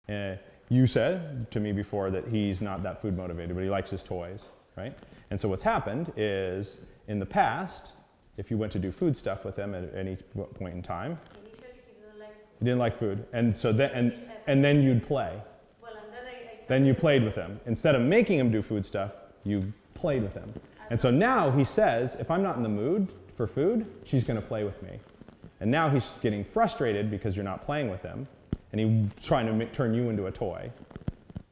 You said to me before that he's not that food motivated, but he likes his toys, right? And so what's happened is, in the past, if you went to do food stuff with him at any point in time, he didn't like food, and so then and then you'd play. Then you played with him. Instead of making him do food stuff, you played with him. And so now he says, if I'm not in the mood for food, she's going to play with me. And now he's getting frustrated because you're not playing with him, and he's trying to turn you into a toy.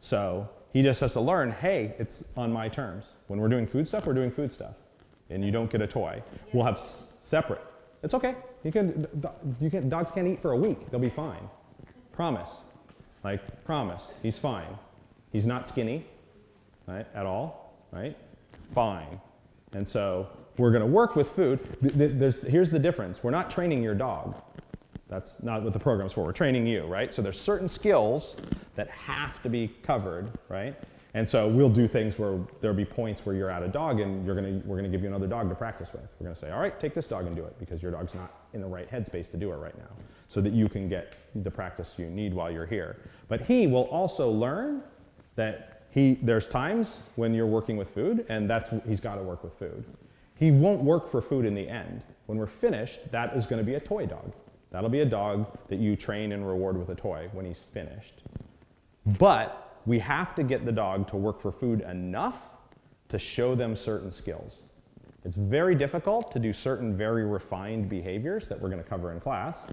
So he just has to learn, hey, it's on my terms. When we're doing food stuff, we're doing food stuff. And you don't get a toy. We'll have separate. It's okay. Dogs can't eat for a week. They'll be fine. Promise. Like, promise. He's fine. He's not skinny, right, at all, right? Fine. And so we're going to work with food. Here's the difference. We're not training your dog. That's not what the program's for. We're training you, right? So there's certain skills that have to be covered, right? And so we'll do things where there'll be points where you're at a dog and we're going to give you another dog to practice with. We're going to say, all right, take this dog and do it because your dog's not in the right headspace to do it right now, so that you can get the practice you need while you're here. But he will also learn that there's times when you're working with food, and he's got to work with food. He won't work for food in the end. When we're finished, that is going to be a toy dog. That'll be a dog that you train and reward with a toy when he's finished. But we have to get the dog to work for food enough to show them certain skills. It's very difficult to do certain very refined behaviors that we're going to cover in class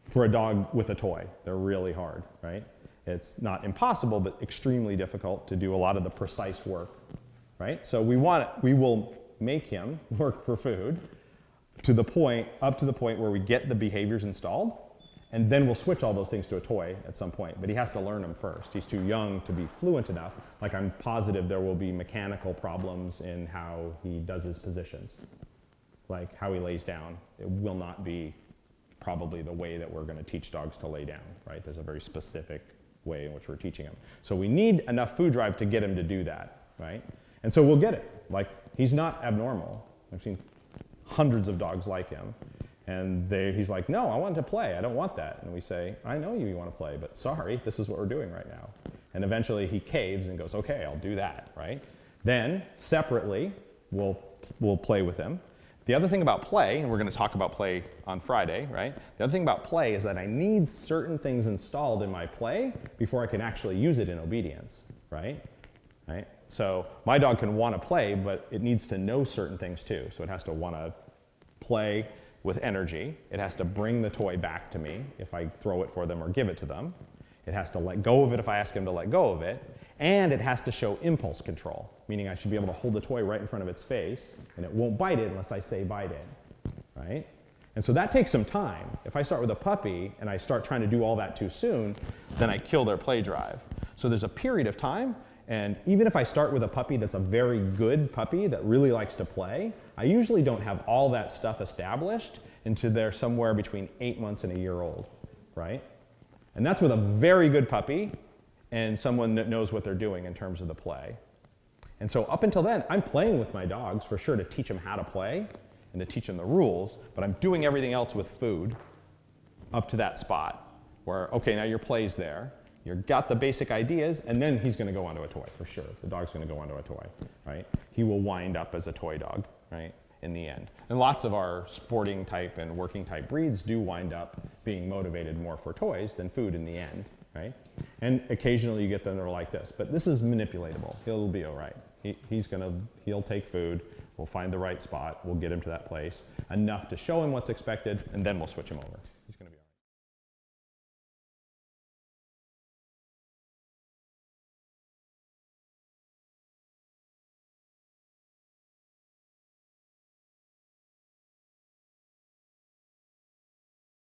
for a dog with a toy. They're really hard, right? It's not impossible, but extremely difficult to do a lot of the precise work, right? So we will make him work for food up to the point where we get the behaviors installed, and then we'll switch all those things to a toy at some point. But he has to learn them first. He's too young to be fluent enough. Like, I'm positive there will be mechanical problems in how he does his positions, like how he lays down. It will not be probably the way that we're going to teach dogs to lay down, right? There's a very specific way in which we're teaching him. So we need enough food drive to get him to do that, right? And so we'll get it. Like, he's not abnormal. I've seen hundreds of dogs like him. And he's like, no, I want to play. I don't want that. And we say, I know you want to play, but sorry, this is what we're doing right now. And eventually he caves and goes, okay, I'll do that, right? Then, separately, we'll play with him. The other thing about play, and we're going to talk about play on Friday, right? The other thing about play is that I need certain things installed in my play before I can actually use it in obedience, right? So my dog can want to play, but it needs to know certain things too. So it has to want to play with energy. It has to bring the toy back to me if I throw it for them or give it to them. It has to let go of it if I ask him to let go of it. And it has to show impulse control, meaning I should be able to hold the toy right in front of its face, and it won't bite it unless I say bite it, right? And so that takes some time. If I start with a puppy and I start trying to do all that too soon, then I kill their play drive. So there's a period of time, and even if I start with a puppy that's a very good puppy that really likes to play, I usually don't have all that stuff established until they're somewhere between 8 months and a year old, right? And that's with a very good puppy and someone that knows what they're doing in terms of the play. And so up until then, I'm playing with my dogs for sure to teach them how to play and to teach them the rules, but I'm doing everything else with food up to that spot where, okay, now your play's there, you've got the basic ideas, and then he's going to go onto a toy for sure. The dog's going to go onto a toy, right? He will wind up as a toy dog, right, in the end. And lots of our sporting type and working type breeds do wind up being motivated more for toys than food in the end, right? And occasionally you get them that are like this, but this is manipulatable. He'll be all right. He'll take food, we'll find the right spot, we'll get him to that place, enough to show him what's expected, and then we'll switch him over.